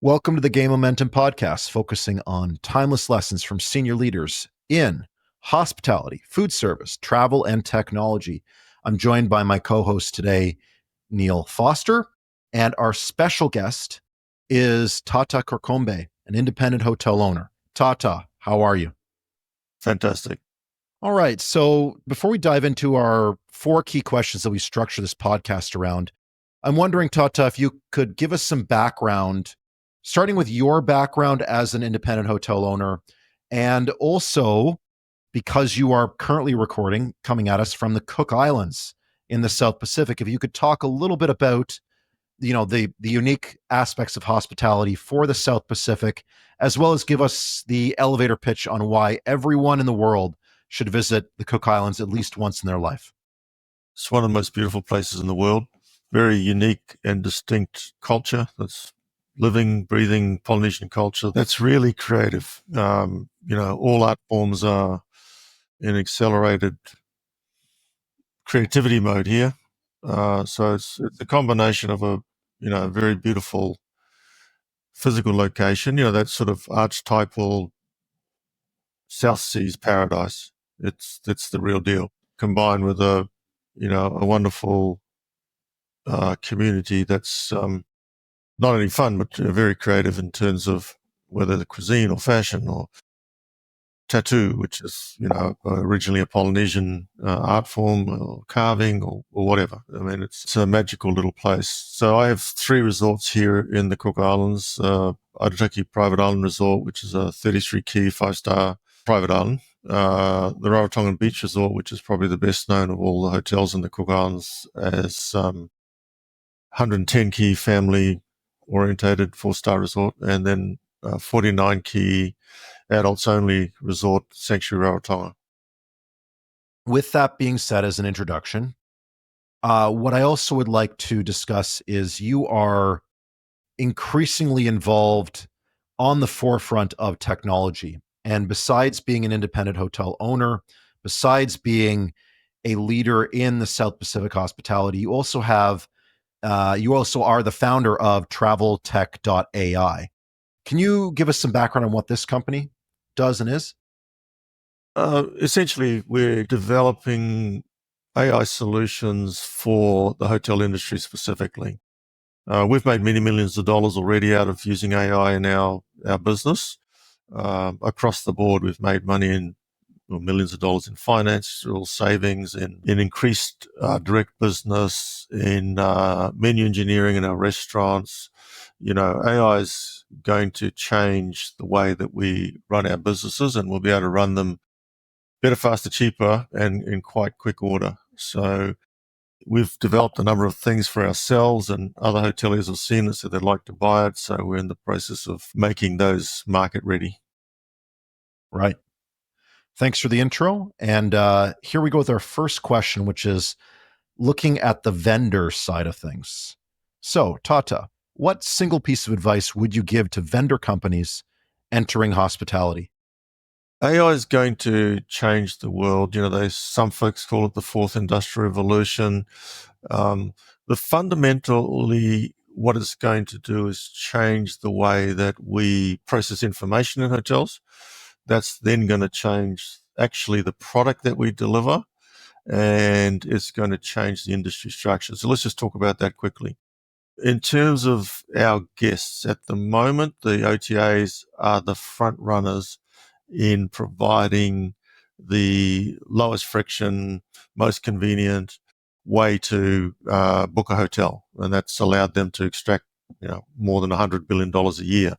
Welcome to the Game Momentum podcast, focusing on timeless lessons from senior leaders in hospitality, food service, travel, and technology. I'm joined by my co-host today, Neil Foster, and our special guest is Tata Crocombe, an independent hotel owner. Tata, how are you? Fantastic. All right. So before we dive into our 4 key questions that we structure this podcast around, I'm wondering, Tata, if you could give us some background, starting with your background as an independent hotel owner, and also because you are currently recording, coming at us from the Cook Islands in the South Pacific. If you could talk a little bit about, the unique aspects of hospitality for the South Pacific, as well as give us the elevator pitch on why everyone in the world should visit the Cook Islands at least once in their life. It's one of the most beautiful places in the world. Very unique and distinct culture. That's living, breathing Polynesian culture. That's really creative. All art forms are in accelerated creativity mode here. So it's a combination of a very beautiful physical location. That sort of archetypal South Seas paradise. It's the real deal, combined with a wonderful community that's not only fun but very creative in terms of whether the cuisine or fashion or tattoo, which is originally a Polynesian art form, or carving or whatever. I mean, it's a magical little place. So I have 3 resorts here in the Cook Islands. Aitutaki Private Island Resort, which is a 33-key 5-star private island. The Rarotongan Beach Resort, which is probably the best known of all the hotels in the Cook Islands, as 110-key family-orientated 4-star resort, and then 49-key adults-only resort, Sanctuary Rarotonga. With that being said, as an introduction, what I also would like to discuss is you are increasingly involved on the forefront of technology. And besides being an independent hotel owner, besides being a leader in the South Pacific hospitality, you also are the founder of traveltech.ai. Can you give us some background on what this company does and is? Essentially, we're developing AI solutions for the hotel industry specifically. We've made many millions of dollars already out of using AI in our business. Across the board, we've made money in millions of dollars in financial savings, in increased direct business, in menu engineering in our restaurants. AI is going to change the way that we run our businesses, and we'll be able to run them better, faster, cheaper, and in quite quick order. So we've developed a number of things for ourselves, and other hoteliers have seen it, so they'd like to buy it. So we're in the process of making those market ready. Right. Thanks for the intro. And here we go with our first question, which is looking at the vendor side of things. So, Tata, what single piece of advice would you give to vendor companies entering hospitality? AI is going to change the world. Some folks call it the 4th industrial revolution. The fundamentally, what it's going to do is change the way that we process information in hotels. That's then going to change actually the product that we deliver, and it's going to change the industry structure. So let's just talk about that quickly. In terms of our guests, at the moment, the OTAs are the front runners in providing the lowest friction, most convenient way to book a hotel. And that's allowed them to extract more than $100 billion a year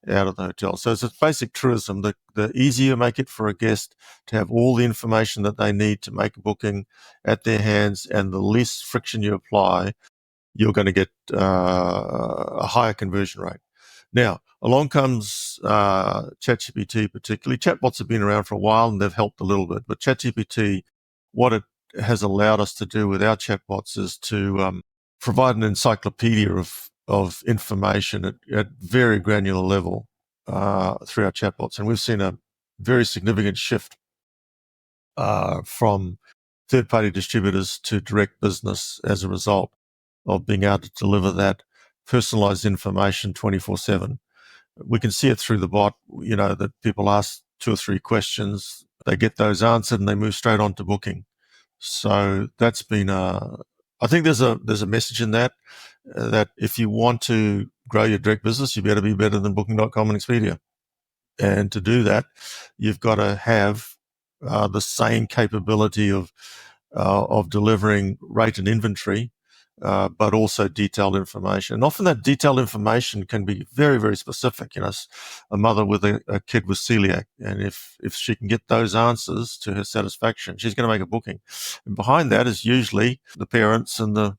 out of the hotel. So it's a basic truism. The easier you make it for a guest to have all the information that they need to make a booking at their hands, and the less friction you apply, you're going to get a higher conversion rate. Now, along comes ChatGPT particularly. Chatbots have been around for a while and they've helped a little bit. But ChatGPT, what it has allowed us to do with our chatbots is to provide an encyclopedia of information at very granular level through our chatbots. And we've seen a very significant shift from third-party distributors to direct business as a result of being able to deliver that personalized information 24/7. We can see it through the bot, that people ask 2 or 3 questions, they get those answered, and they move straight on to booking. So that's been I think there's a message in that, that if you want to grow your direct business, you better be better than Booking.com and Expedia. And to do that, you've got to have the same capability of delivering rate and inventory, but also detailed information. And often that detailed information can be very, very specific. A mother with a kid with celiac, and if she can get those answers to her satisfaction, she's going to make a booking. And behind that is usually the parents and the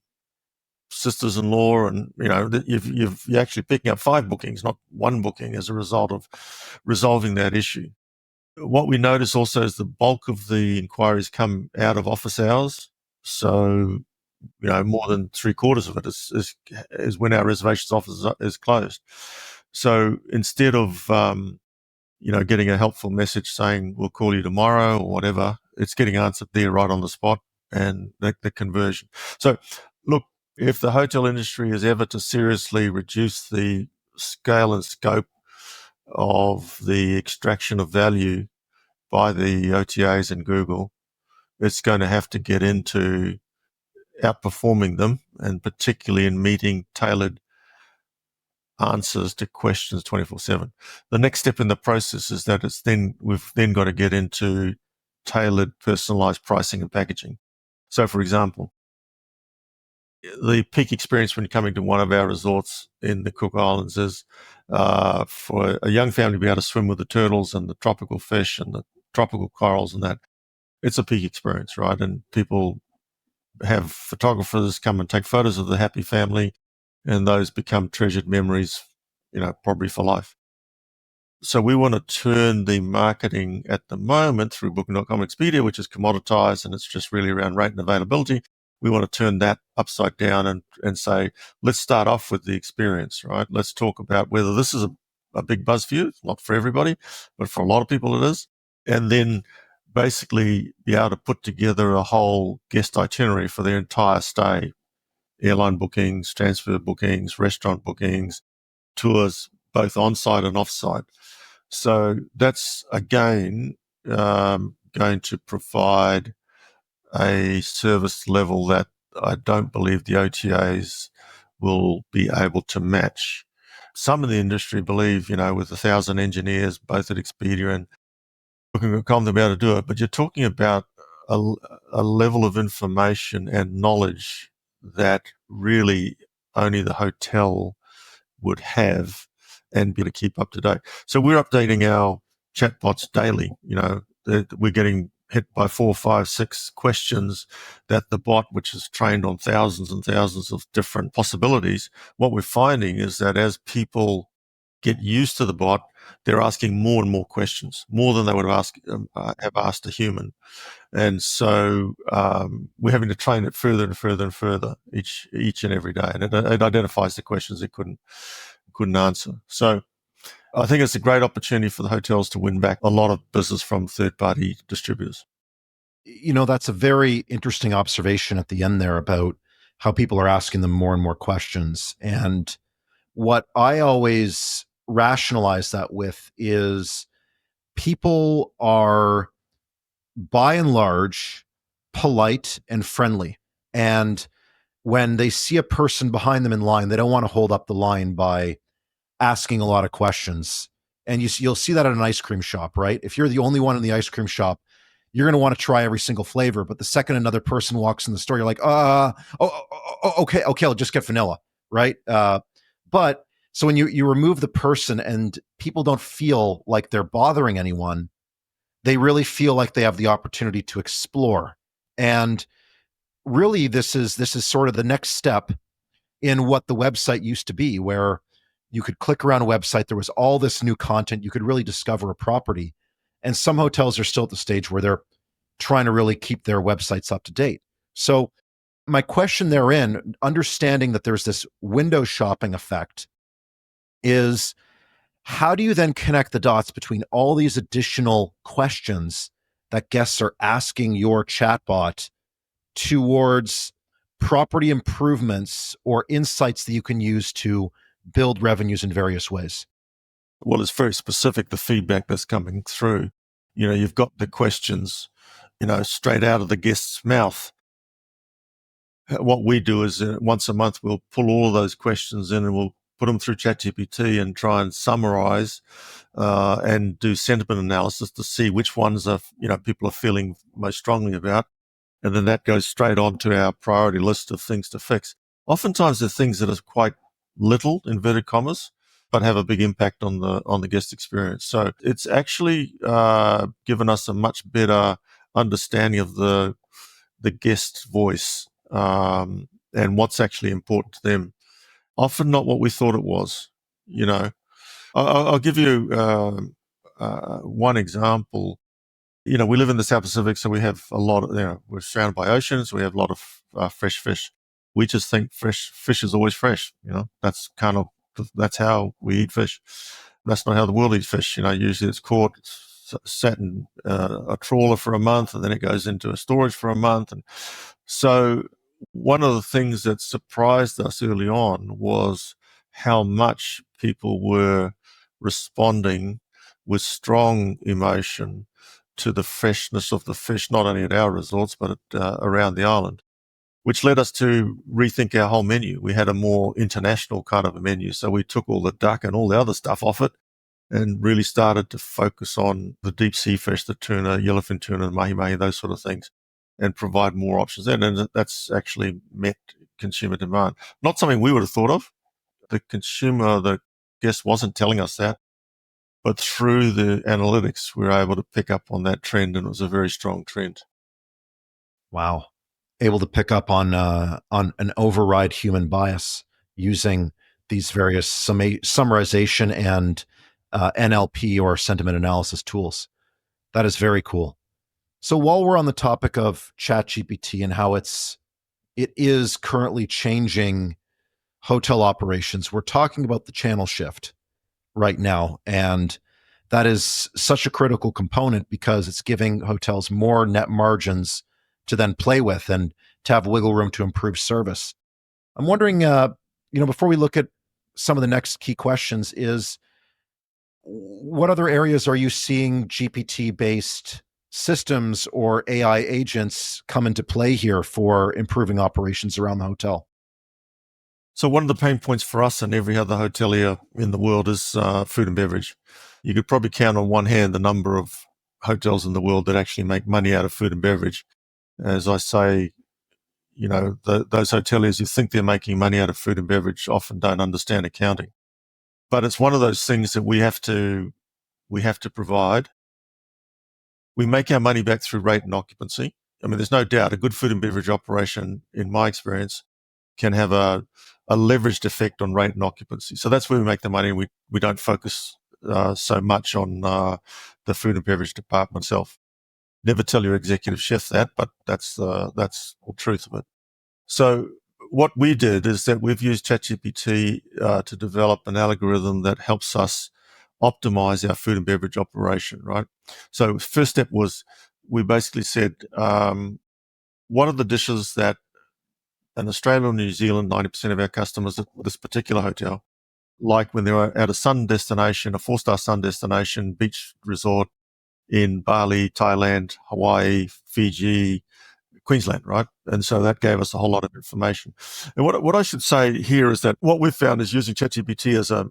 sisters-in-law, and you're actually picking up 5 bookings, not 1 booking, as a result of resolving that issue. What we notice also is the bulk of the inquiries come out of office hours. So, more than 3/4 of it is when our reservations office is closed. So instead of, getting a helpful message saying, we'll call you tomorrow or whatever, it's getting answered there right on the spot, and the conversion. So look, if the hotel industry is ever to seriously reduce the scale and scope of the extraction of value by the OTAs and Google, it's going to have to get into outperforming them, and particularly in meeting tailored answers to questions 24/7. The next step in the process is that we've then got to get into tailored, personalized pricing and packaging. So, for example, the peak experience when you're coming to one of our resorts in the Cook Islands is for a young family to be able to swim with the turtles and the tropical fish and the tropical corals and that. It's a peak experience, right? And people have photographers come and take photos of the happy family, and those become treasured memories, probably for life. So we want to turn the marketing at the moment through Booking.com and Expedia, which is commoditized and it's just really around rate and availability. We want to turn that upside down and say, let's start off with the experience, right? Let's talk about whether this is a big buzz for you. It's not for everybody, but for a lot of people it is. And then basically be able to put together a whole guest itinerary for their entire stay: airline bookings, transfer bookings, restaurant bookings, tours, both on-site and off-site. So that's, again, going to provide a service level that I don't believe the OTAs will be able to match. Some in the industry believe, with 1,000 engineers, both at Expedia and Booking.com, they'll be able to do it. But you're talking about a level of information and knowledge that really only the hotel would have and be able to keep up to date. So we're updating our chatbots daily. We're getting hit by 4, 5, 6 questions that the bot, which is trained on thousands and thousands of different possibilities, what we're finding is that as people get used to the bot, they're asking more and more questions, more than they would have asked a human. And so we're having to train it further and further and further each and every day, and it identifies the questions it couldn't answer. So I think it's a great opportunity for the hotels to win back a lot of business from third-party distributors. That's a very interesting observation at the end there about how people are asking them more and more questions. And what I always rationalize that with is people are, by and large, polite and friendly. And when they see a person behind them in line, they don't want to hold up the line by asking a lot of questions. And you'll see that at an ice cream shop, right? If you're the only one in the ice cream shop, you're going to want to try every single flavor. But the second another person walks in the store, you're like, okay, I'll just get vanilla, right? But so when you remove the person and people don't feel like they're bothering anyone, they really feel like they have the opportunity to explore. And really, this is sort of the next step in what the website used to be, where you could click around a website, there was all this new content, you could really discover a property. And some hotels are still at the stage where they're trying to really keep their websites up to date. So my question therein, understanding that there's this window shopping effect, is how do you then connect the dots between all these additional questions that guests are asking your chatbot towards property improvements or insights that you can use to build revenues in various ways? Well, it's very specific, the feedback that's coming through. You've got the questions, straight out of the guest's mouth. What we do is once a month, we'll pull all of those questions in and we'll put them through ChatGPT and try and summarize and do sentiment analysis to see which ones people are feeling most strongly about. And then that goes straight on to our priority list of things to fix. Oftentimes they're things that are quite little, inverted commas, but have a big impact on the guest experience. So it's actually given us a much better understanding of the guest's voice and what's actually important to them. Often not what we thought it was. I'll give you one example. We live in the South Pacific, so we have a lot of, we're surrounded by oceans. We have a lot of fresh fish. We just think fresh fish is always fresh. That's how we eat fish. That's not how the world eats fish. Usually it's caught, sat in a trawler for a month, and then it goes into a storage for a month. And so one of the things that surprised us early on was how much people were responding with strong emotion to the freshness of the fish, not only at our resorts, but around the island, which led us to rethink our whole menu. We had a more international kind of a menu. So we took all the duck and all the other stuff off it and really started to focus on the deep sea fish, the tuna, yellowfin tuna, mahi-mahi, those sort of things, and provide more options. And that's actually met consumer demand. Not something we would have thought of. The guest wasn't telling us that. But through the analytics, we were able to pick up on that trend, and it was a very strong trend. Wow. Able to pick up on an override human bias using these various summarization and NLP or sentiment analysis tools. That is very cool. So while we're on the topic of ChatGPT and how it is currently changing hotel operations, we're talking about the channel shift right now. And that is such a critical component because it's giving hotels more net margins to then play with and to have wiggle room to improve service. I'm wondering, before we look at some of the next key questions, is what other areas are you seeing GPT based systems or AI agents come into play here for improving operations around the hotel? So one of the pain points for us and every other hotelier in the world is food and beverage. You could probably count on one hand the number of hotels in the world that actually make money out of food and beverage. As I say, those hoteliers who think they're making money out of food and beverage often don't understand accounting. But it's one of those things that we have to provide. We make our money back through rate and occupancy. I mean, there's no doubt a good food and beverage operation, in my experience, can have a leveraged effect on rate and occupancy. So that's where we make the money. We don't focus so much on the food and beverage department itself. Never tell your executive chef that, but that's the truth of it. So what we did is that we've used ChatGPT to develop an algorithm that helps us optimize our food and beverage operation, right? So first step was we basically said, what are the dishes that in Australia or New Zealand, 90% of our customers at this particular hotel, like when they're at a sun destination, a 4-star sun destination, beach resort in Bali, Thailand, Hawaii, Fiji, Queensland, right? And so that gave us a whole lot of information. And what I should say here is that what we've found is using ChatGPT as a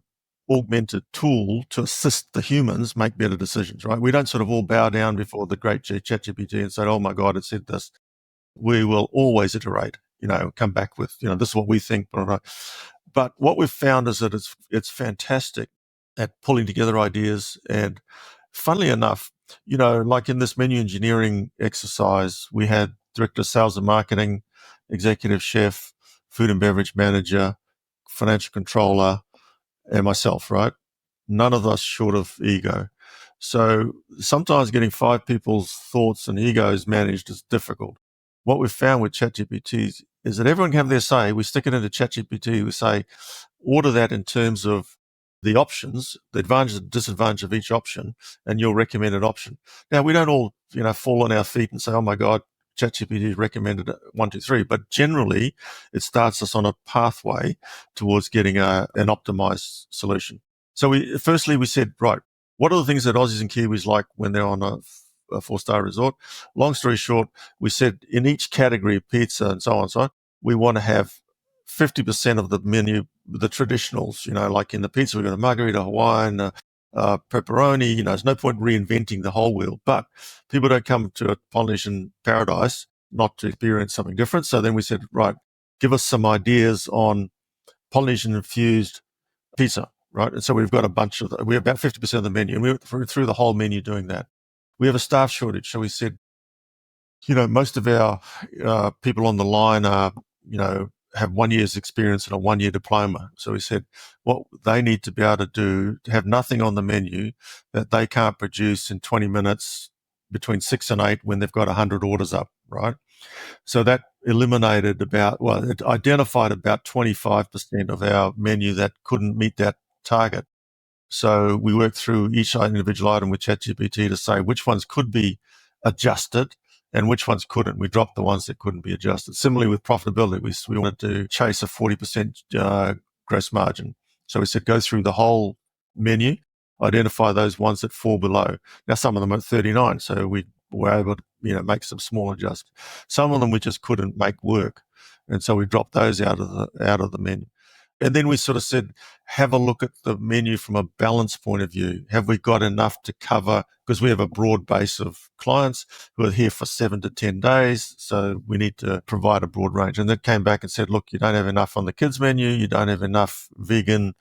augmented tool to assist the humans make better decisions, right? We don't sort of all bow down before the great ChatGPT and say, oh my God, it said this. We will always iterate, come back with, this is what we think. But what we've found is that it's fantastic at pulling together ideas. And funnily enough, like in this menu engineering exercise, we had director of sales and marketing, executive chef, food and beverage manager, financial controller, and myself, right? None of us short of ego. So sometimes getting 5 people's thoughts and egos managed is difficult. What we've found with ChatGPT is that everyone can have their say. We stick it into ChatGPT. We say, order that in terms of the options, the advantage and disadvantage of each option, and your recommended option. Now, we don't all, fall on our feet and say, oh my God, ChatGPT recommended 1, 2, 3, but generally it starts us on a pathway towards getting an optimized solution. So we said, right, what are the things that Aussies and Kiwis like when they're on a 4-star resort? Long story short, we said in each category of pizza and so on and so on, we want to have 50% of the menu, the traditionals, like in the pizza, we've got a margarita, Hawaiian, pepperoni. There's no point reinventing the whole wheel, but people don't come to a Polynesian paradise not to experience something different. So then we said, right, give us some ideas on Polynesian infused pizza, right? And so we've got we're about 50% of the menu, and we went through the whole menu doing that. We have a staff shortage. So we said, most of our people on the line are, have 1 year's experience and a 1 year diploma. So we said, what they need to be able to do, to have nothing on the menu that they can't produce in 20 minutes between 6 and 8 when they've got 100 orders up, right? So that it identified about 25% of our menu that couldn't meet that target. So we worked through each individual item with ChatGPT to say which ones could be adjusted and which ones couldn't. We dropped the ones that couldn't be adjusted. Similarly with profitability, we wanted to chase a 40% gross margin. So we said go through the whole menu, identify those ones that fall below. Now some of them are 39, so we were able to make some small adjustments. Some of them we just couldn't make work, and so we dropped those out of the menu. And then we sort of said, have a look at the menu from a balance point of view. Have we got enough to cover? Because we have a broad base of clients who are here for 7 to 10 days. So we need to provide a broad range. And then came back and said, look, you don't have enough on the kids menu. You don't have enough vegan,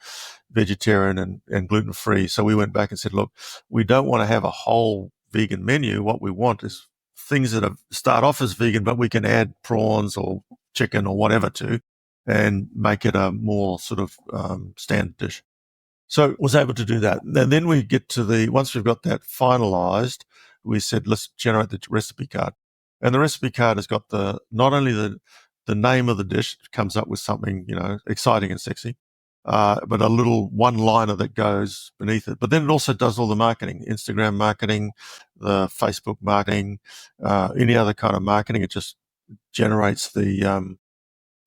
vegetarian and gluten-free. So we went back and said, look, we don't want to have a whole vegan menu. What we want is things that start off as vegan, but we can add prawns or chicken or whatever to, and make it a more sort of standard dish. So was able to do that. And then we get to once we've got that finalized, we said, let's generate the recipe card. And the recipe card has got not only the name of the dish, it comes up with something, exciting and sexy, but a little one-liner that goes beneath it. But then it also does all the marketing, Instagram marketing, the Facebook marketing, any other kind of marketing. It just generates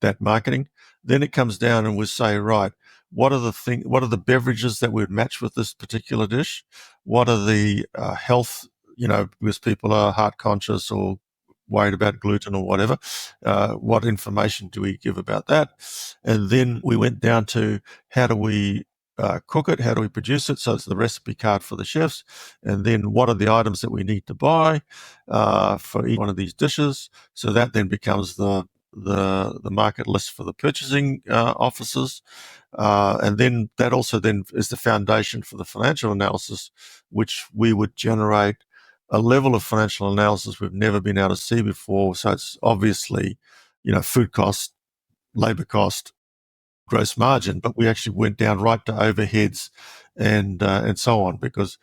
that marketing. Then it comes down and we say, right, what are the beverages that would match with this particular dish? What are the health, because people are heart conscious or worried about gluten or whatever. What information do we give about that? And then we went down to how do we cook it? How do we produce it? So it's the recipe card for the chefs. And then what are the items that we need to buy for each one of these dishes? So that then becomes the market list for the purchasing officers. And then that also then is the foundation for the financial analysis, which we would generate a level of financial analysis we've never been able to see before. So it's obviously, food cost, labor cost, gross margin, but we actually went down right to overheads and so on, because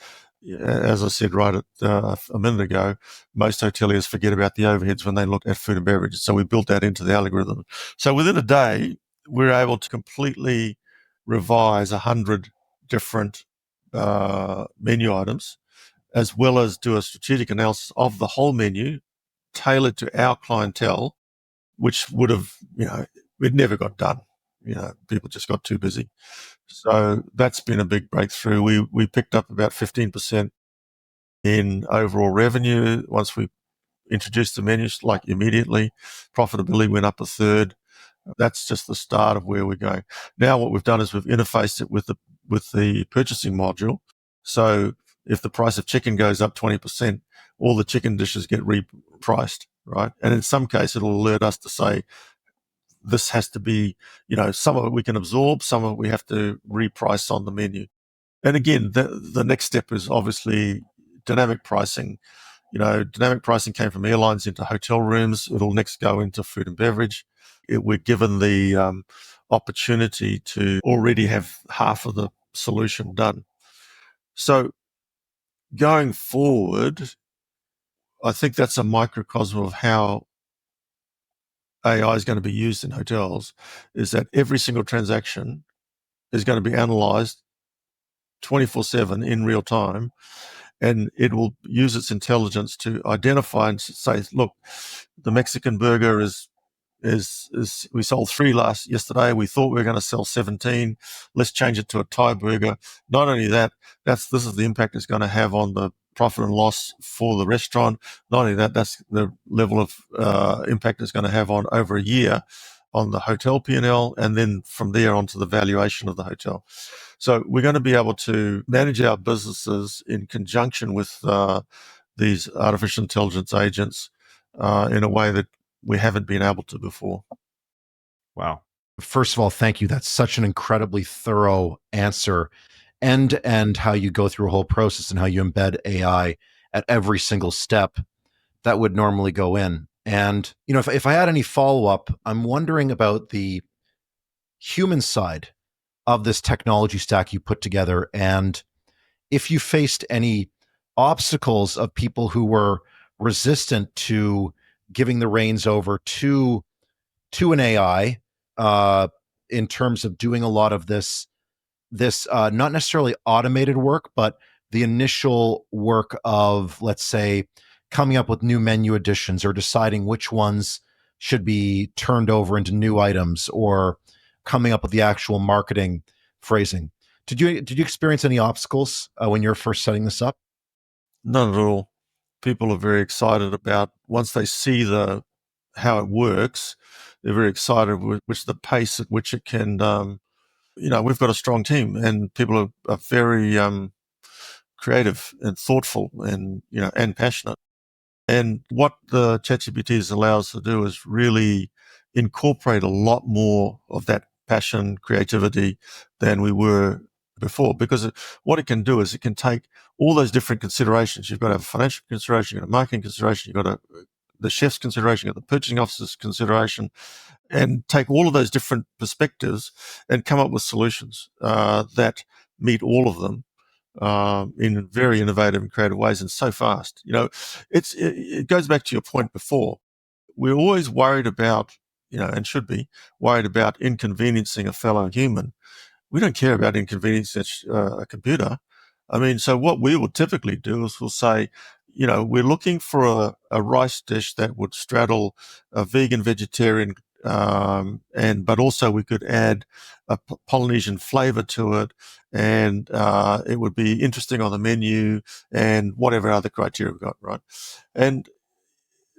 as I said a minute ago, most hoteliers forget about the overheads when they look at food and beverage. So we built that into the algorithm. So within a day, we're able to completely revise 100 different menu items, as well as do a strategic analysis of the whole menu tailored to our clientele, which would have, it never got done. People just got too busy. So that's been a big breakthrough. We picked up about 15% in overall revenue once we introduced the menus, like immediately. Profitability went up a third. That's just the start of where we're going. Now what we've done is we've interfaced it with the purchasing module. So if the price of chicken goes up 20%, all the chicken dishes get repriced, right? And in some case, it'll alert us to say, this has to be, some of it we can absorb, some of it we have to reprice on the menu. And again, the next step is obviously dynamic pricing. Dynamic pricing came from airlines into hotel rooms. It'll next go into food and beverage. We're given the opportunity to already have half of the solution done. So going forward, I think that's a microcosm of how AI is going to be used in hotels, is that every single transaction is going to be analyzed 24/7 in real time. and it will use its intelligence to identify and say, look, the Mexican burger is we sold 3 yesterday. We thought we were going to sell 17. Let's change it to a Thai burger. Not only that, this is the impact it's going to have on the profit and loss for the restaurant. Not only that, that's the level of impact it's going to have on over a year on the hotel P&L, and then from there on to the valuation of the hotel. So we're going to be able to manage our businesses in conjunction with these artificial intelligence agents in a way that we haven't been able to before. Wow. First of all, thank you. That's such an incredibly thorough answer. End to end, how you go through a whole process and how you embed AI at every single step that would normally go in. And, if I had any follow up, I'm wondering about the human side of this technology stack you put together. And if you faced any obstacles of people who were resistant to giving the reins over to an AI in terms of doing a lot of this not necessarily automated work, but the initial work of, let's say, coming up with new menu additions or deciding which ones should be turned over into new items or coming up with the actual marketing phrasing. Did you experience any obstacles when you're first setting this up? None at all. People are very excited about once they see how it works. They're very excited with which the pace at which it can. We've got a strong team, and people are very creative and thoughtful, and passionate. And what the ChatGPT allows us to do is really incorporate a lot more of that passion, creativity than we were before. Because what it can do is it can take all those different considerations. You've got to have a financial consideration, you've got a marketing consideration, you've got the chef's consideration, you've got the purchasing officer's consideration, and take all of those different perspectives and come up with solutions that meet all of them in very innovative and creative ways, and so fast. It goes back to your point before. We're always worried about, and should be worried about inconveniencing a fellow human. We don't care about inconveniencing a computer. I mean, so what we would typically do is we'll say, we're looking for a rice dish that would straddle a vegan, vegetarian, but also we could add a Polynesian flavor to it, and it would be interesting on the menu, and whatever other criteria we've got, right? And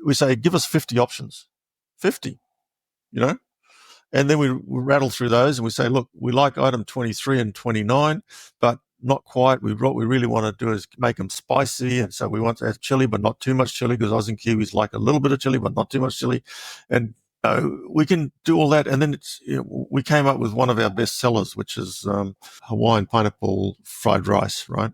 we say, give us 50 options, 50, and then we rattle through those and we say, look, we like item 23 and 29, but not quite. What we really want to do is make them spicy. And so we want to have chili, but not too much chili, because Aussies and Kiwis like a little bit of chili, but not too much chili. And we can do all that. And then we came up with one of our best sellers, which is Hawaiian pineapple fried rice, right?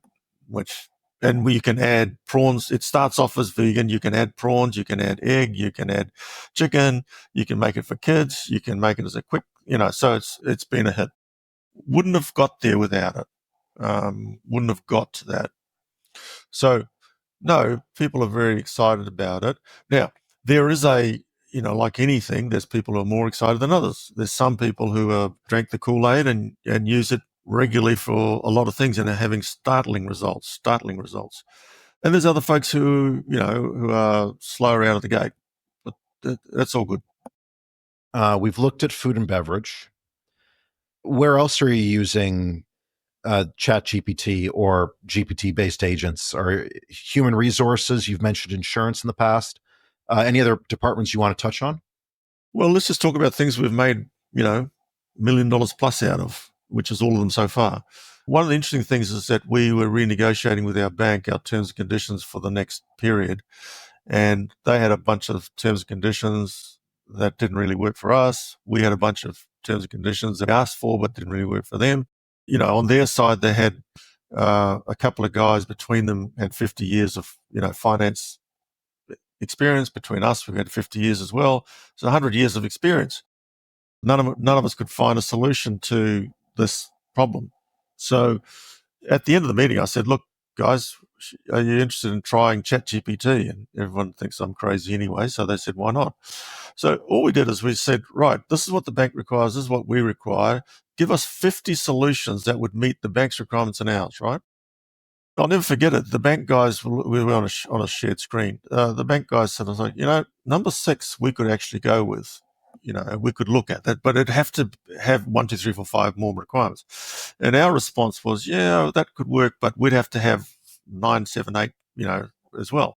And you can add prawns. It starts off as vegan. You can add prawns, you can add egg, you can add chicken, you can make it for kids, you can make it as a quick, so it's been a hit. Wouldn't have got there without it. Wouldn't have got to that. So, no, people are very excited about it. Now, there is like anything, there's people who are more excited than others. There's some people who drank the Kool-Aid and use it regularly for a lot of things and are having startling results. And there's other folks who are slower out of the gate, but that's all good. We've looked at food and beverage. Where else are you using ChatGPT or GPT-based agents? Or human resources? You've mentioned insurance in the past. Any other departments you want to touch on? Well, let's just talk about things we've made, $1 million plus out of, which is all of them so far. One of the interesting things is that we were renegotiating with our bank our terms and conditions for the next period, and they had a bunch of terms and conditions that didn't really work for us. We had a bunch of terms and conditions that we asked for but didn't really work for them. On their side, they had a couple of guys between them had 50 years of finance experience. Between us, we've had 50 years as well, so 100 years of experience. None of us could find a solution to this problem. So at the end of the meeting, I said, look, guys, are you interested in trying ChatGPT? And everyone thinks I'm crazy anyway. So they said, why not? So all we did is we said, right, this is what the bank requires. This is what we require. Give us 50 solutions that would meet the bank's requirements and ours, right? I'll never forget it. The bank guys, we were on a shared screen. The bank guys said, I was like, number 6 we could actually go with. We could look at that, but it'd have to have 1, 2, 3, 4, 5 more requirements. And our response was, yeah, that could work, but we'd have to have 9, 7, 8, as well.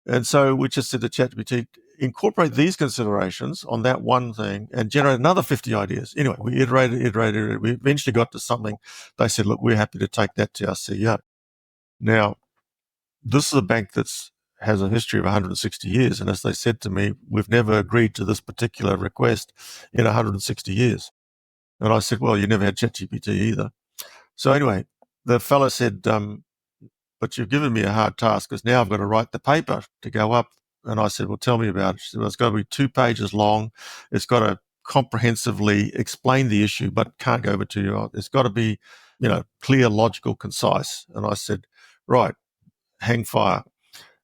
And so we just said to ChatGPT, incorporate these considerations on that one thing and generate another 50 ideas. Anyway, we iterated. We eventually got to something. They said, look, we're happy to take that to our CEO. Now, this is a bank that's has a history of 160 years. And as they said to me, we've never agreed to this particular request in 160 years. And I said, well, you never had ChatGPT either. So anyway, the fellow said, but you've given me a hard task because now I've got to write the paper to go up. And I said, well, tell me about it. She said, well, it's got to be 2 pages long. It's got to comprehensively explain the issue, but can't go over to you. It's got to be, clear, logical, concise. And I said, right, hang fire.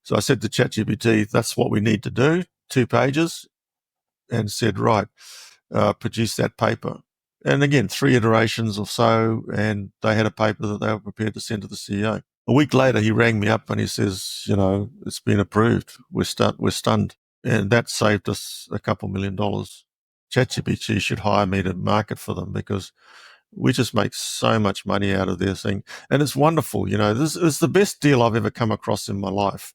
So I said to ChatGPT, that's what we need to do, 2 pages, and said, right, produce that paper. And again, 3 iterations or so, and they had a paper that they were prepared to send to the CEO. A week later, he rang me up and he says, it's been approved. We're stunned. And that saved us a couple $1 million. ChatGPT should hire me to market for them because we just make so much money out of this thing. And it's wonderful. This is the best deal I've ever come across in my life.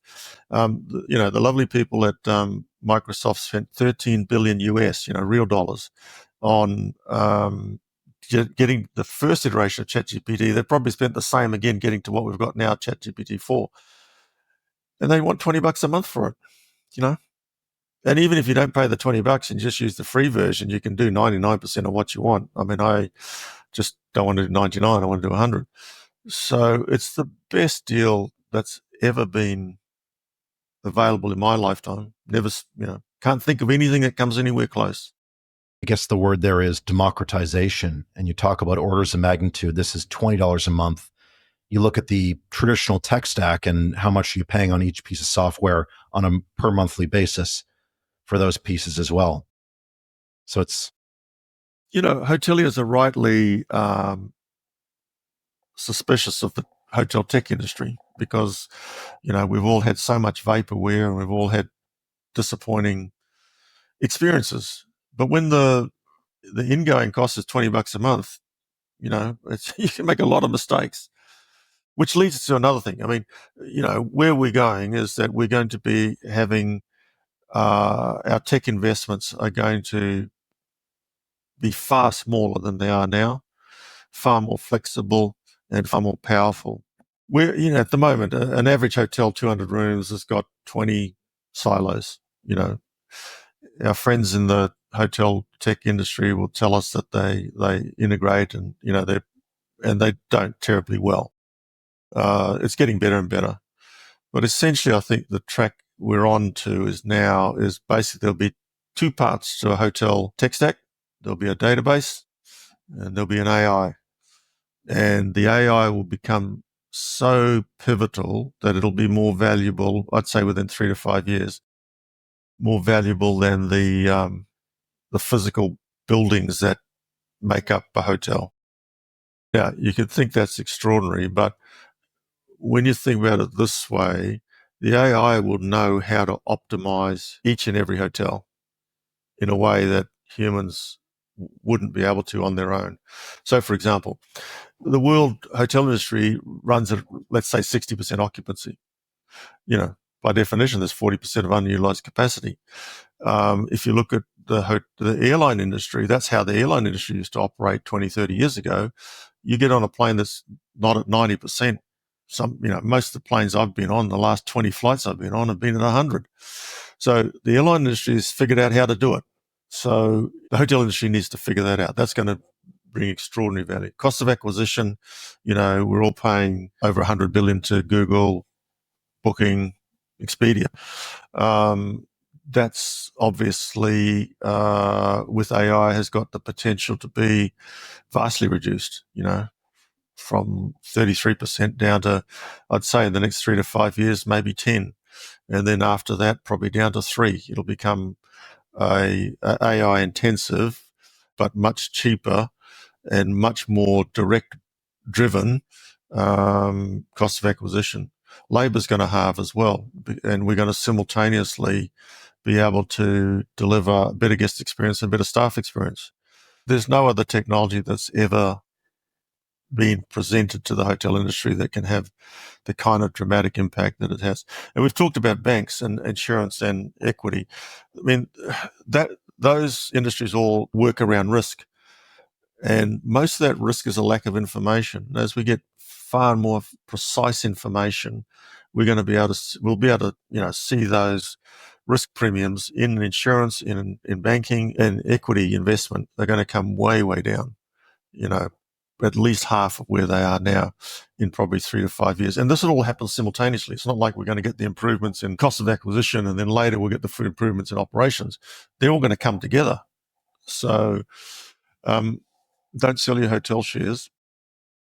The lovely people at Microsoft spent 13 billion US, real dollars, on getting the first iteration of ChatGPT. They probably spent the same again getting to what we've got now, ChatGPT 4. And they want $20 a month for it, And even if you don't pay the $20 and just use the free version, you can do 99% of what you want. I mean, I just don't want to do 99. I want to do 100. So it's the best deal that's ever been available in my lifetime. Never, can't think of anything that comes anywhere close. I guess the word there is democratization. And you talk about orders of magnitude. This is $20 a month. You look at the traditional tech stack and how much are you paying on each piece of software on a per monthly basis for those pieces as well. So it's, hoteliers are rightly suspicious of the hotel tech industry because, we've all had so much vaporware and we've all had disappointing experiences. But when the ingoing cost is $20 a month, you can make a lot of mistakes, which leads to another thing. I mean, where we're going is that we're going to be having our tech investments are going to be far smaller than they are now, far more flexible and far more powerful. We're, at the moment, an average hotel, 200 rooms, has got 20 silos. Our friends in the hotel tech industry will tell us that they integrate and, they don't terribly well. It's getting better and better. But essentially, I think the track we're on to is basically there'll be 2 parts to a hotel tech stack. There'll be a database and there'll be an AI. And the AI will become so pivotal that it'll be more valuable, I'd say within 3 to 5 years, more valuable than the physical buildings that make up a hotel. Yeah, you could think that's extraordinary, but when you think about it this way, the AI will know how to optimize each and every hotel in a way that humans wouldn't be able to on their own. So, for example, the world hotel industry runs at, let's say, 60% occupancy. By definition, there's 40% of unutilized capacity. If you look at the airline industry, that's how the airline industry used to operate 20, 30 years ago. You get on a plane that's not at 90%. Most of the planes I've been on, the last 20 flights I've been on have been at 100. So the airline industry has figured out how to do it. So the hotel industry needs to figure that out. That's going to bring extraordinary value. Cost of acquisition, we're all paying over 100 billion to Google, Booking, Expedia. That's obviously with AI has got the potential to be vastly reduced, from 33% down to, I'd say in the next 3 to 5 years, maybe 10. And then after that, probably down to 3. It'll become a AI intensive, but much cheaper and much more direct driven cost of acquisition. Labor's going to halve as well, and we're going to simultaneously be able to deliver a better guest experience and better staff experience. There's no other technology that's ever been presented to the hotel industry that can have the kind of dramatic impact that it has. And we've talked about banks and insurance and equity. I mean, that those industries all work around risk. And most of that risk is a lack of information. As we get far more precise information, we'll be able to, see those risk premiums in insurance, in banking, and equity investment. They're going to come way, way down, at least half of where they are now in probably 3 to 5 years. And this will all happen simultaneously. It's not like we're going to get the improvements in cost of acquisition and then later we'll get the improvements in operations. They're all going to come together. So, don't sell your hotel shares.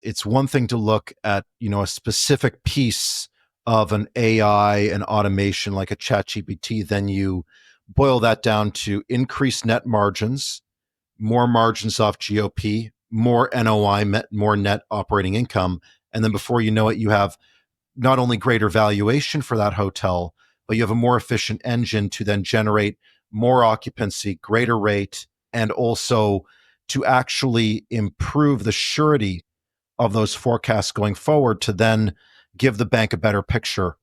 It's one thing to look at, a specific piece of an AI and automation like a ChatGPT, then you boil that down to increased net margins, more margins off GOP, more NOI, more net operating income. And then before you know it, you have not only greater valuation for that hotel, but you have a more efficient engine to then generate more occupancy, greater rate, and also to actually improve the surety of those forecasts going forward to then give the bank a better picture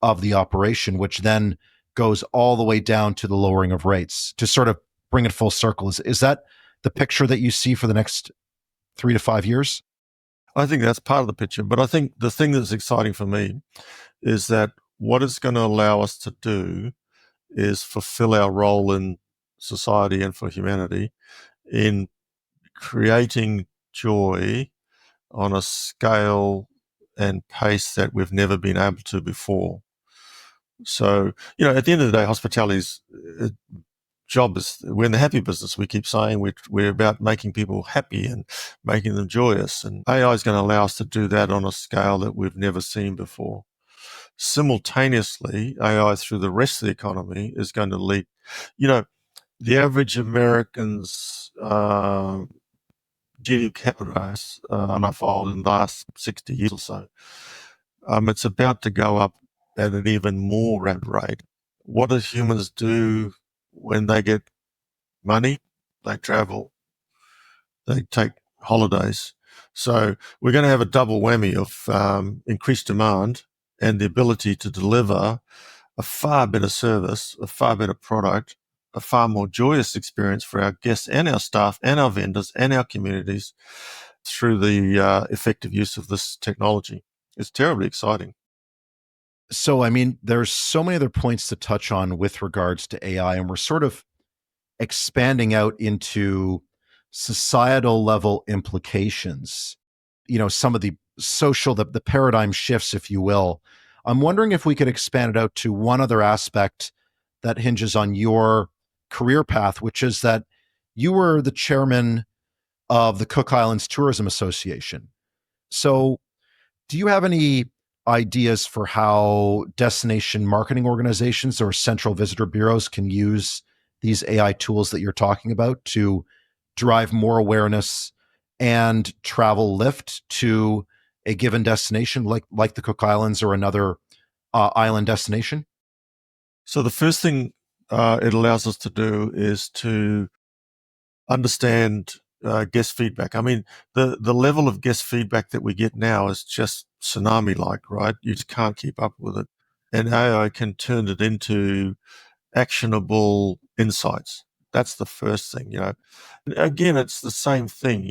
of the operation, which then goes all the way down to the lowering of rates to sort of bring it full circle. Is that the picture that you see for the next 3 to 5 years? I think that's part of the picture. But I think the thing that's exciting for me is that what it's going to allow us to do is fulfill our role in society and for humanity in creating joy on a scale and pace that we've never been able to before. So, at the end of the day, hospitality's job is, we're in the happy business. We keep saying we're about making people happy and making them joyous. And AI is going to allow us to do that on a scale that we've never seen before. Simultaneously, AI through the rest of the economy is going to lead, the average American's GDP capitalized unfold in the last 60 years or so. It's about to go up at an even more rapid rate. What do humans do when they get money? They travel, they take holidays. So we're going to have a double whammy of increased demand and the ability to deliver a far better service, a far better product, a far more joyous experience for our guests and our staff and our vendors and our communities through the effective use of this technology. It's terribly exciting. So, I mean, there's so many other points to touch on with regards to AI, and we're sort of expanding out into societal level implications, some of the social, the paradigm shifts, if you will. I'm wondering if we could expand it out to one other aspect that hinges on your career path, which is that you were the chairman of the Cook Islands Tourism Association. So, do you have any ideas for how destination marketing organizations or central visitor bureaus can use these AI tools that you're talking about to drive more awareness and travel lift to a given destination like the Cook Islands or another island destination? So the first thing it allows us to do is to understand guest feedback. I mean, the level of guest feedback that we get now is just tsunami-like, right? You just can't keep up with it. And AI can turn it into actionable insights. That's the first thing, Again, it's the same thing,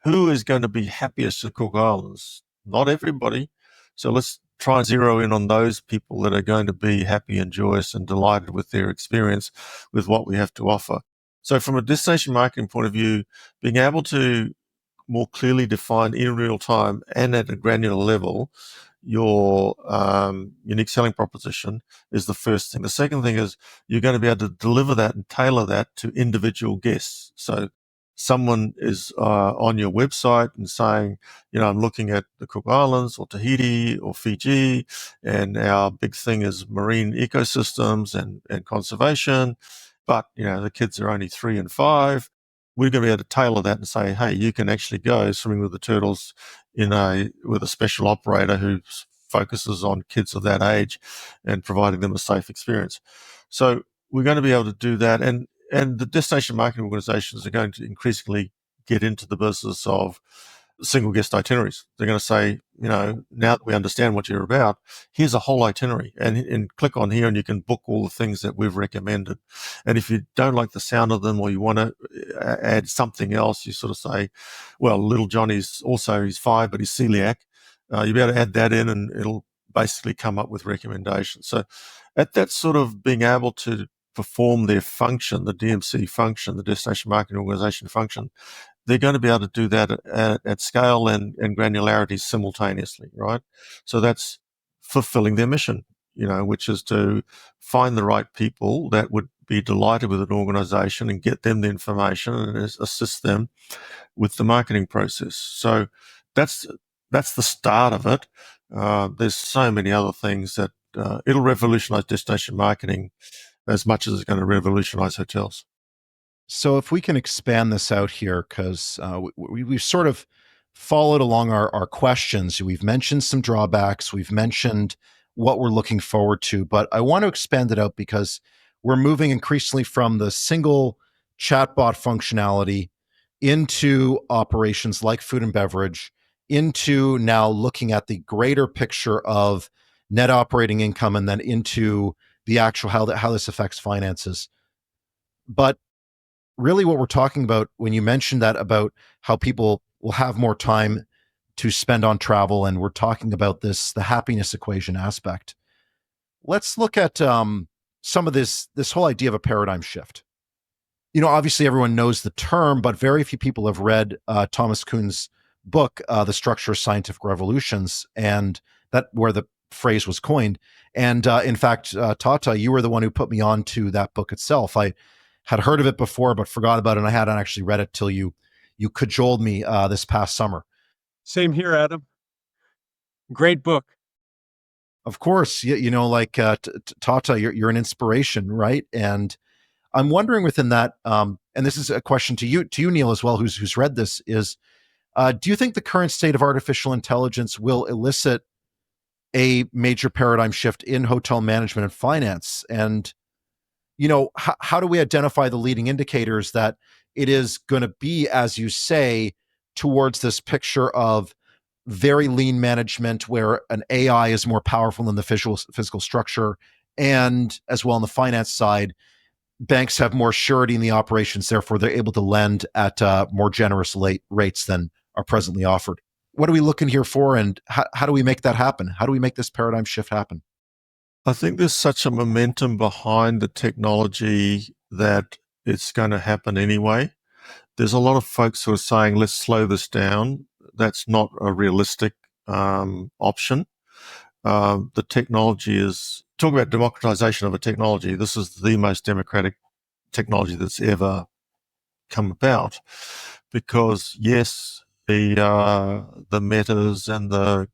who is going to be happiest at Cook Islands? Not everybody. So let's try and zero in on those people that are going to be happy and joyous and delighted with their experience with what we have to offer. So from a destination marketing point of view, being able to more clearly define in real time and at a granular level your unique selling proposition is the first thing. The second thing is you're going to be able to deliver that and tailor that to individual guests. So someone is on your website and saying, I'm looking at the Cook Islands or Tahiti or Fiji, and our big thing is marine ecosystems and conservation. But, the kids are only 3 and 5. we're going to be able to tailor that and say, hey, you can actually go swimming with the turtles with a special operator who focuses on kids of that age and providing them a safe experience. So we're going to be able to do that, and the destination marketing organizations are going to increasingly get into the business of single guest itineraries. They're going to say, now that we understand what you're about, here's a whole itinerary, and click on here and you can book all the things that we've recommended. And if you don't like the sound of them or you want to add something else, you sort of say, well, little Johnny's also, he's 5, but he's celiac. You'll be able to add that in and it'll basically come up with recommendations. So at that sort of being able to perform their function, the DMC function, the destination marketing organization function, they're going to be able to do that at scale and granularity simultaneously, right? So that's fulfilling their mission, which is to find the right people that would be delighted with an organization and get them the information and assist them with the marketing process. So that's the start of it. There's so many other things that it'll revolutionize destination marketing as much as it's going to revolutionize hotels. So if we can expand this out here, because we've sort of followed along our questions. We've mentioned some drawbacks. We've mentioned what we're looking forward to, but I want to expand it out because we're moving increasingly from the single chatbot functionality into operations like food and beverage, into now looking at the greater picture of net operating income, and then into the actual how this affects finances. But really what we're talking about when you mentioned that about how people will have more time to spend on travel, and we're talking about the happiness equation aspect, let's look at some of this whole idea of a paradigm shift. Obviously everyone knows the term, but very few people have read Thomas Kuhn's book, The Structure of Scientific Revolutions, and that where the phrase was coined. And in fact, Tata, you were the one who put me on to that book itself. I had heard of it before, but forgot about it, and I hadn't actually read it till you cajoled me this past summer. Same here, Adam. Great book. Of course, like Tata, you're an inspiration, right? And I'm wondering within that, and this is a question to you, Neil, as well, who's read this, is do you think the current state of artificial intelligence will elicit a major paradigm shift in hotel management and finance? And how do we identify the leading indicators that it is going to be, as you say, towards this picture of very lean management where an AI is more powerful than the physical structure, and as well on the finance side, banks have more surety in the operations, therefore they're able to lend at more generous rates than are presently offered. What are we looking here for, and how do we make that happen? How do we make this paradigm shift happen? I think there's such a momentum behind the technology that it's going to happen anyway. There's a lot of folks who are saying, let's slow this down. That's not a realistic option. The technology is, talk about democratization of a technology. This is the most democratic technology that's ever come about, because yes, the Metas and the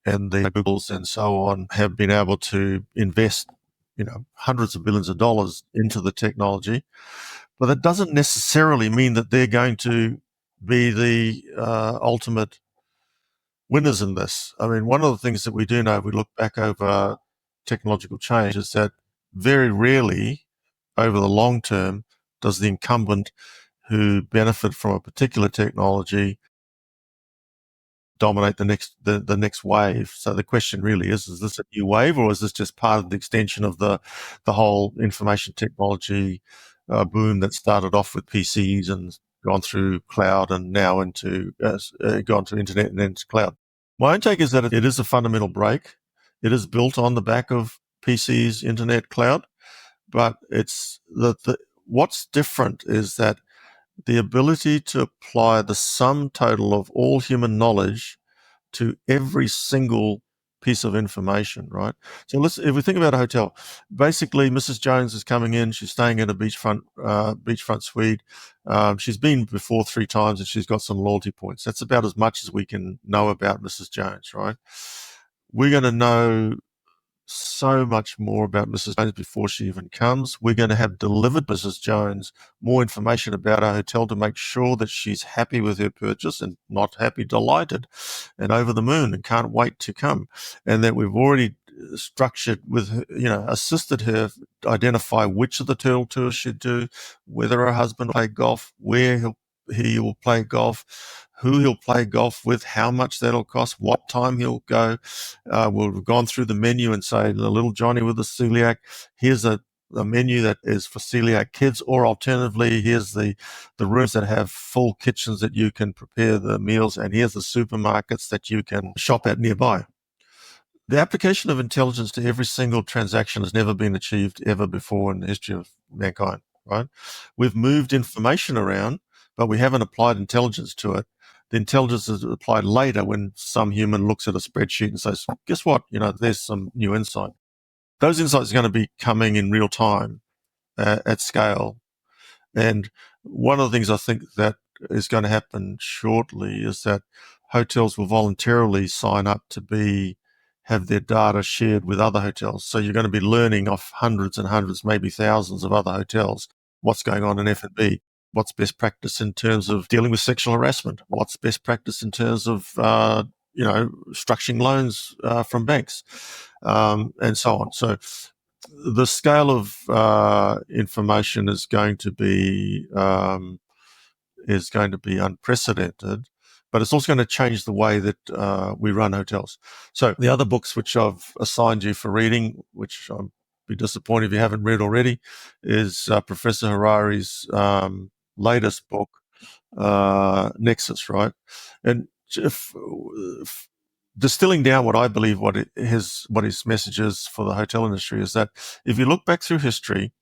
Googles and so on have been able to invest, hundreds of billions of dollars into the technology, but that doesn't necessarily mean that they're going to be the ultimate winners in this. I mean, one of the things that we do know, if we look back over technological change, is that very rarely over the long term does the incumbent who benefit from a particular technology dominate the next wave. So the question really is this a new wave, or is this just part of the extension of the whole information technology boom that started off with PCs and gone through cloud and now into gone to internet and then to cloud? My own take is that it is a fundamental break. It is built on the back of PCs, internet, cloud, but it's what's different is that the ability to apply the sum total of all human knowledge to every single piece of information, right? So if we think about a hotel, basically Mrs. Jones is coming in, she's staying in a beachfront suite. She's been before 3 times and she's got some loyalty points. That's about as much as we can know about Mrs. Jones, right? We're going to know so much more about Mrs. Jones before she even comes. We're going to have delivered Mrs. Jones more information about our hotel to make sure that she's happy with her purchase, and not happy, delighted and over the moon and can't wait to come. And that we've already structured with her, assisted her identify which of the turtle tours she'd do, whether her husband will play golf, where he will play golf, who he'll play golf with, how much that'll cost, what time he'll go. We'll have gone through the menu and say, the little Johnny with the celiac, here's a menu that is for celiac kids, or alternatively, here's the rooms that have full kitchens that you can prepare the meals, and here's the supermarkets that you can shop at nearby. The application of intelligence to every single transaction has never been achieved ever before in the history of mankind, right? We've moved information around, but we haven't applied intelligence to it. The intelligence is applied later when some human looks at a spreadsheet and says, guess what? There's some new insight. Those insights are going to be coming in real time at scale. And one of the things I think that is going to happen shortly is that hotels will voluntarily sign up to have their data shared with other hotels. So you're going to be learning off hundreds and hundreds, maybe thousands of other hotels, what's going on in F&B, what's best practice in terms of dealing with sexual harassment, what's best practice in terms of, structuring loans from banks, and so on. So the scale of information is going to be unprecedented, but it's also going to change the way that we run hotels. So the other books which I've assigned you for reading, which I'll be disappointed if you haven't read already, is Professor Harari's latest book, Nexus, right? And if distilling down what I believe what his message is for the hotel industry is that if you look back through history,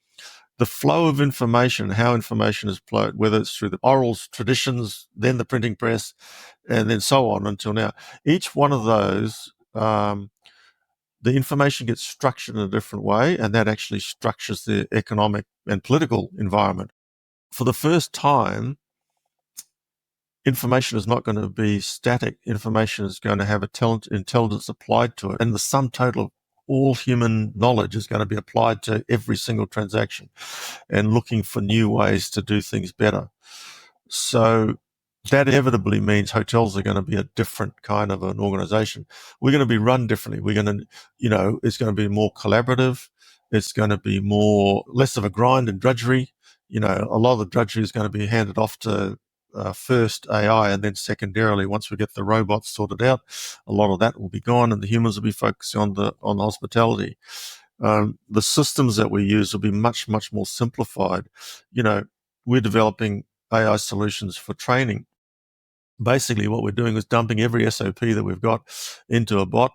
the flow of information, how information is flowed, whether it's through the oral traditions, then the printing press, and then so on until now, each one of those, the information gets structured in a different way, and that actually structures the economic and political environment. For the first time, information is not going to be static. Information is going to have intelligence applied to it. And the sum total of all human knowledge is going to be applied to every single transaction and looking for new ways to do things better. So that inevitably means hotels are going to be a different kind of an organization. We're going to be run differently. We're going to, it's going to be more collaborative. It's going to be less of a grind and drudgery. A lot of the drudgery is going to be handed off to first AI, and then secondarily, once we get the robots sorted out, a lot of that will be gone, and the humans will be focusing on the hospitality. The systems that we use will be much, much more simplified. We're developing AI solutions for training. Basically, what we're doing is dumping every SOP that we've got into a bot.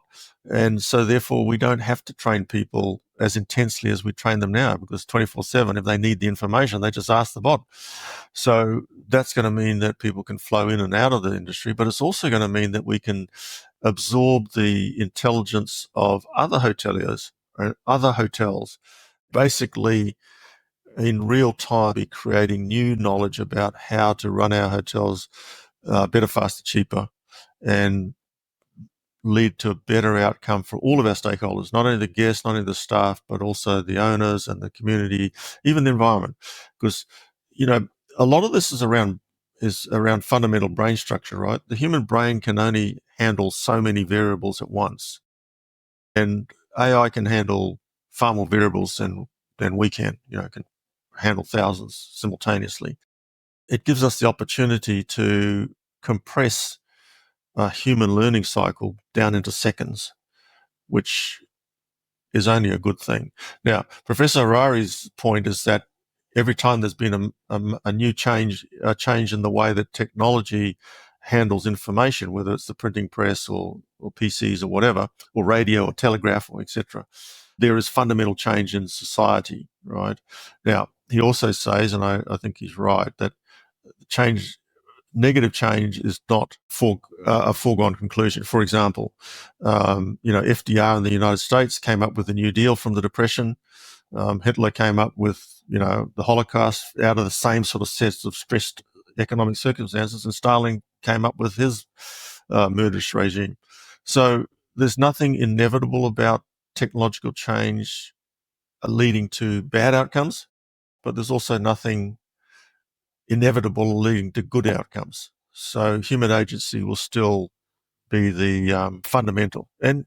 And so therefore, we don't have to train people as intensely as we train them now, because 24/7, if they need the information, they just ask the bot. So that's going to mean that people can flow in and out of the industry, but it's also going to mean that we can absorb the intelligence of other hoteliers or other hotels, basically in real time be creating new knowledge about how to run our hotels better, faster, cheaper, and lead to a better outcome for all of our stakeholders, not only the guests, not only the staff, but also the owners and the community, even the environment. Because, a lot of this is around fundamental brain structure, right? The human brain can only handle so many variables at once. And AI can handle far more variables than we can, can handle thousands simultaneously. It gives us the opportunity to compress a human learning cycle down into seconds, which is only a good thing. Now, Professor Harari's point is that every time there's been a new change in the way that technology handles information, whether it's the printing press or PCs or whatever, or radio or telegraph or etc., there is fundamental change in society, right? Now, he also says, and I think he's right, that negative change is not a foregone conclusion. For example, FDR in the United States came up with the New Deal from the Depression. Hitler came up with, the Holocaust out of the same sort of sets of stressed economic circumstances, and Stalin came up with his murderous regime. So there's nothing inevitable about technological change leading to bad outcomes, but there's also nothing inevitable leading to good outcomes. So human agency will still be the fundamental, and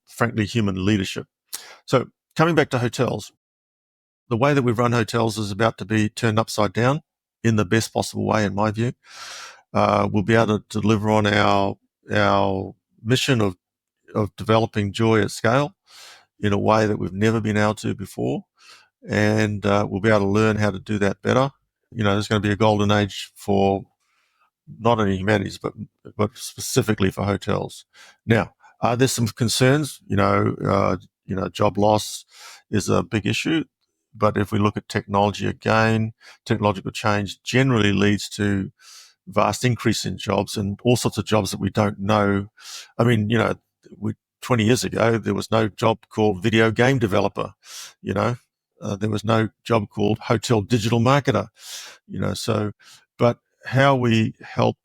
frankly, human leadership. So coming back to hotels, the way that we've run hotels is about to be turned upside down in the best possible way, in my view. We'll be able to deliver on our mission of developing joy at scale in a way that we've never been able to before, and we'll be able to learn how to do that better. There's going to be a golden age for not only humanities, but specifically for hotels. Now, there's some concerns. Job loss is a big issue. But if we look at technology again, technological change generally leads to vast increase in jobs and all sorts of jobs that we don't know. I mean, 20 years ago, there was no job called video game developer. There was no job called hotel digital marketer. But how we help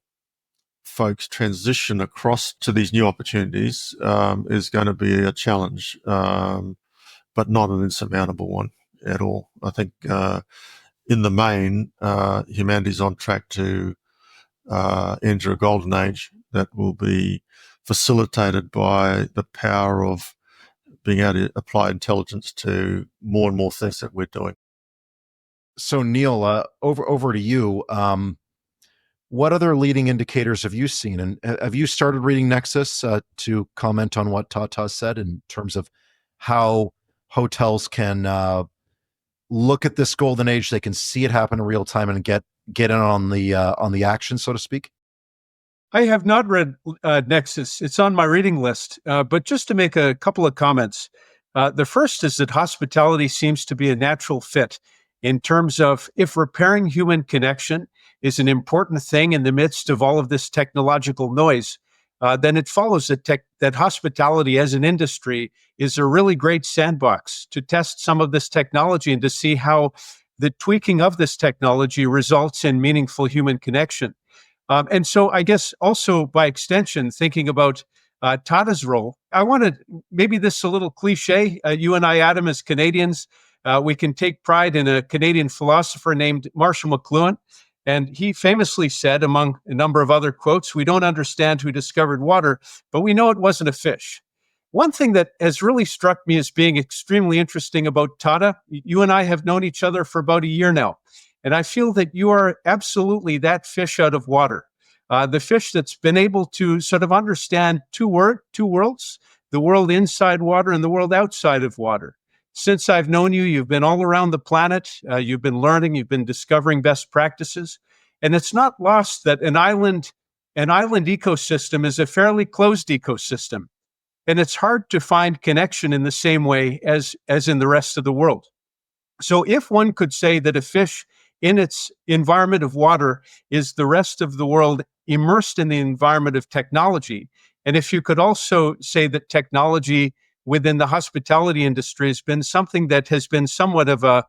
folks transition across to these new opportunities is going to be a challenge, but not an insurmountable one at all. I think in the main, humanity's on track to enter a golden age that will be facilitated by the power of being able to apply intelligence to more and more things that we're doing. So Neil, over to you. What other leading indicators have you seen? And have you started reading Nexus to comment on what Tata said in terms of how hotels can look at this golden age? They can see it happen in real time and get in on the action, so to speak. I have not read Nexus. It's on my reading list. But just to make a couple of comments. The first is that hospitality seems to be a natural fit in terms of if repairing human connection is an important thing in the midst of all of this technological noise, then it follows that hospitality as an industry is a really great sandbox to test some of this technology and to see how the tweaking of this technology results in meaningful human connection. And so I guess also by extension, thinking about Tata's role, I wanted, maybe this is a little cliche, you and I, Adam, as Canadians, we can take pride in a Canadian philosopher named Marshall McLuhan. And he famously said, among a number of other quotes, "We don't understand who discovered water, but we know it wasn't a fish." One thing that has really struck me as being extremely interesting about Tata, you and I have known each other for about a year now. And I feel that you are absolutely that fish out of water. The fish that's been able to sort of understand two worlds, the world inside water and the world outside of water. Since I've known you, you've been all around the planet. You've been learning, you've been discovering best practices. And it's not lost that an island ecosystem is a fairly closed ecosystem. And it's hard to find connection in the same way as in the rest of the world. So if one could say that a fish in its environment of water is the rest of the world immersed in the environment of technology, and if you could also say that technology within the hospitality industry has been something that has been somewhat of a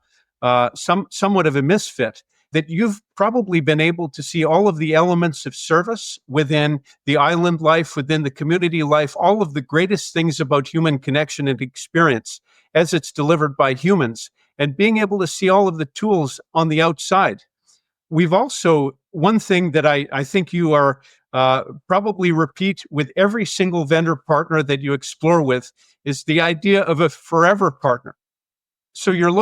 misfit, that you've probably been able to see all of the elements of service within the island life, within the community life, all of the greatest things about human connection and experience as it's delivered by humans, and being able to see all of the tools on the outside. We've also, one thing that I think you are probably repeat with every single vendor partner that you explore with is the idea of a forever partner. So you're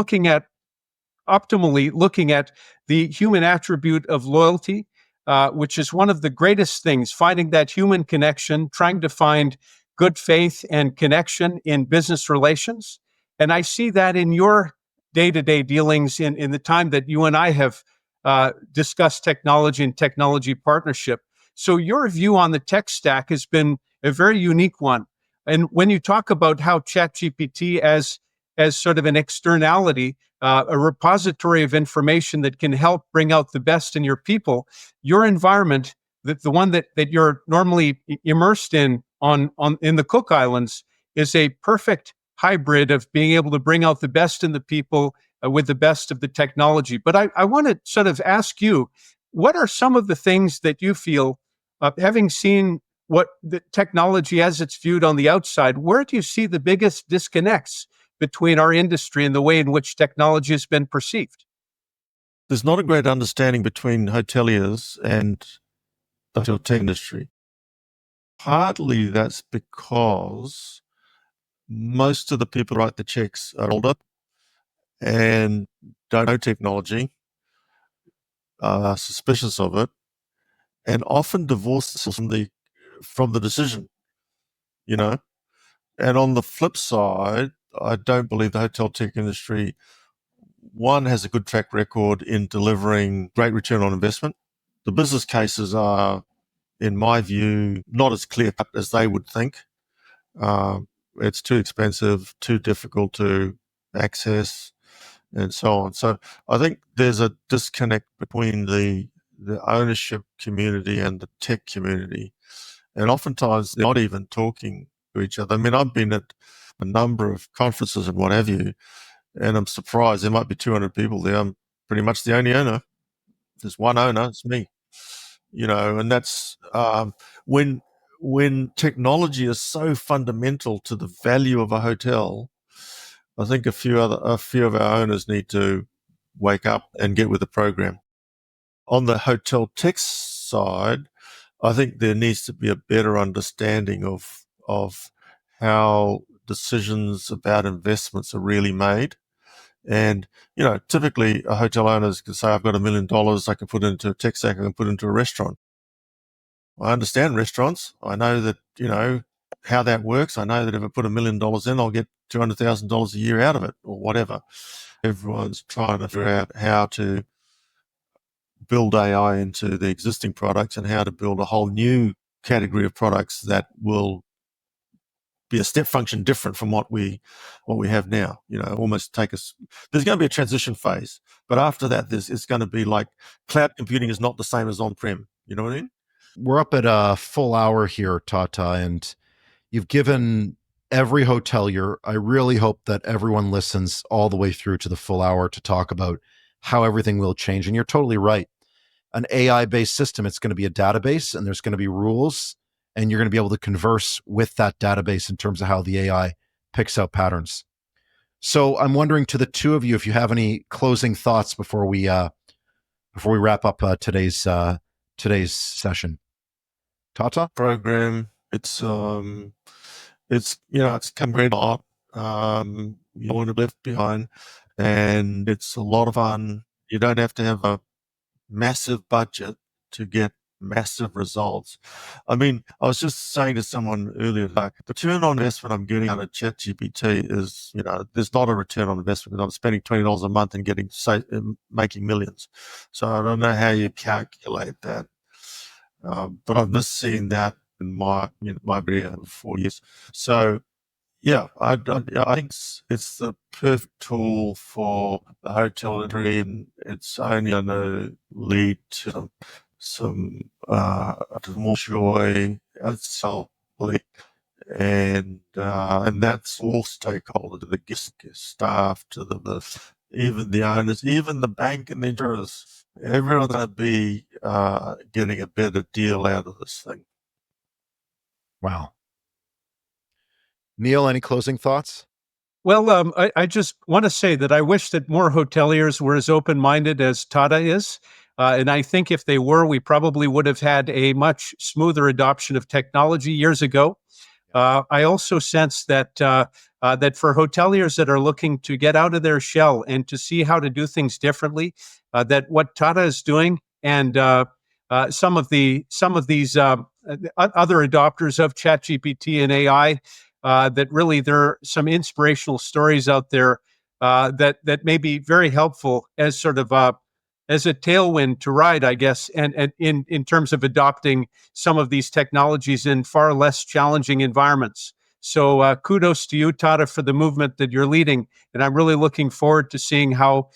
optimally looking at the human attribute of loyalty, which is one of the greatest things, finding that human connection, trying to find good faith and connection in business relations. And I see that in your day-to-day dealings in the time that you and I have discussed technology and technology partnership. So your view on the tech stack has been a very unique one. And when you talk about how ChatGPT as sort of an externality, a repository of information that can help bring out the best in your people, your environment, the one that you're normally immersed in in the Cook Islands, is a perfect hybrid of being able to bring out the best in the people with the best of the technology. But I want to sort of ask you, what are some of the things that you feel, having seen what the technology as it's viewed on the outside, where do you see the biggest disconnects between our industry and the way in which technology has been perceived? There's not a great understanding between hoteliers and the hotel tech industry. Partly that's because most of the people who write the checks are older and don't know technology, are suspicious of it, and often divorce themselves from the decision, you know. And on the flip side, I don't believe the hotel tech industry, one, has a good track record in delivering great return on investment. The business cases are, in my view, not as clear cut as they would think. It's too expensive, too difficult to access, and so on. So I think there's a disconnect between the ownership community and the tech community. And oftentimes they're not even talking to each other. I mean, I've been at a number of conferences and what have you, and I'm surprised there might be 200 people there. I'm pretty much the only owner. There's one owner, it's me. And that's when technology is so fundamental to the value of a hotel. I think a few of our owners need to wake up and get with the program. On the hotel tech side, I think there needs to be a better understanding of how decisions about investments are really made. And, typically a hotel owner can say, I've got $1 million, I can put into a tech stack, I can put into a restaurant. I understand restaurants. I know that, how that works. I know that if I put $1 million in, I'll get $200,000 a year out of it or whatever. Everyone's trying to figure out how to build AI into the existing products and how to build a whole new category of products that will be a step function different from what we have now. Almost take us. There's going to be a transition phase, but after that, it's going to be like cloud computing is not the same as on-prem. You know what I mean? We're up at a full hour here, Tata, and you've given every hotelier. I really hope that everyone listens all the way through to the full hour to talk about how everything will change. And you're totally right. An AI-based system, it's going to be a database, and there's going to be rules, and you're going to be able to converse with that database in terms of how the AI picks out patterns. So I'm wondering, to the two of you, if you have any closing thoughts before we wrap up today's session. Tata? Program. It's come very hot. You don't want to be left behind, and it's a lot of fun. You don't have to have a massive budget to get massive results. I mean, I was just saying to someone earlier, like, the return on investment I'm getting out of ChatGPT is, there's not a return on investment because I'm spending $20 a month and making millions. So I don't know how you calculate that. But I've just seen that in my career for 4 years. So yeah, I think it's the perfect tool for the hotel industry, and it's only going to lead to some more joy, self-belief, and that's all stakeholders, to the guest staff, to even the owners, even the bank and the insurers. Everyone's going to be getting a better deal out of this thing. Wow. Neil, any closing thoughts? Well, I just want to say that I wish that more hoteliers were as open-minded as Tata is. And I think if they were, we probably would have had a much smoother adoption of technology years ago. I also sense that that for hoteliers that are looking to get out of their shell and to see how to do things differently, that what Tata is doing and some of these other adopters of ChatGPT and AI, that really there are some inspirational stories out there that may be very helpful as sort of as a tailwind to ride, I guess, and in terms of adopting some of these technologies in far less challenging environments. So kudos to you, Tata, for the movement that you're leading, and I'm really looking forward to seeing how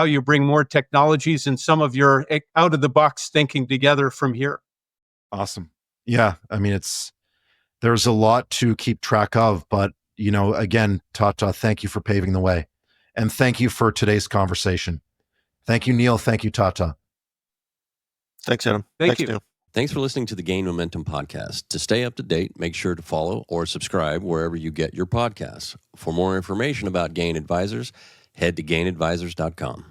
you bring more technologies and some of your out of the box thinking together from here. Awesome. Yeah, I mean, there's a lot to keep track of, but again, Tata, thank you for paving the way, and thank you for today's conversation. Thank you, Neil. Thank you, Tata. Thanks, Adam. Thank Thanks, you. Neil. Thanks for listening to the Gain Momentum podcast. To stay up to date, make sure to follow or subscribe wherever you get your podcasts. For more information about Gain Advisors, head to gainadvisors.com.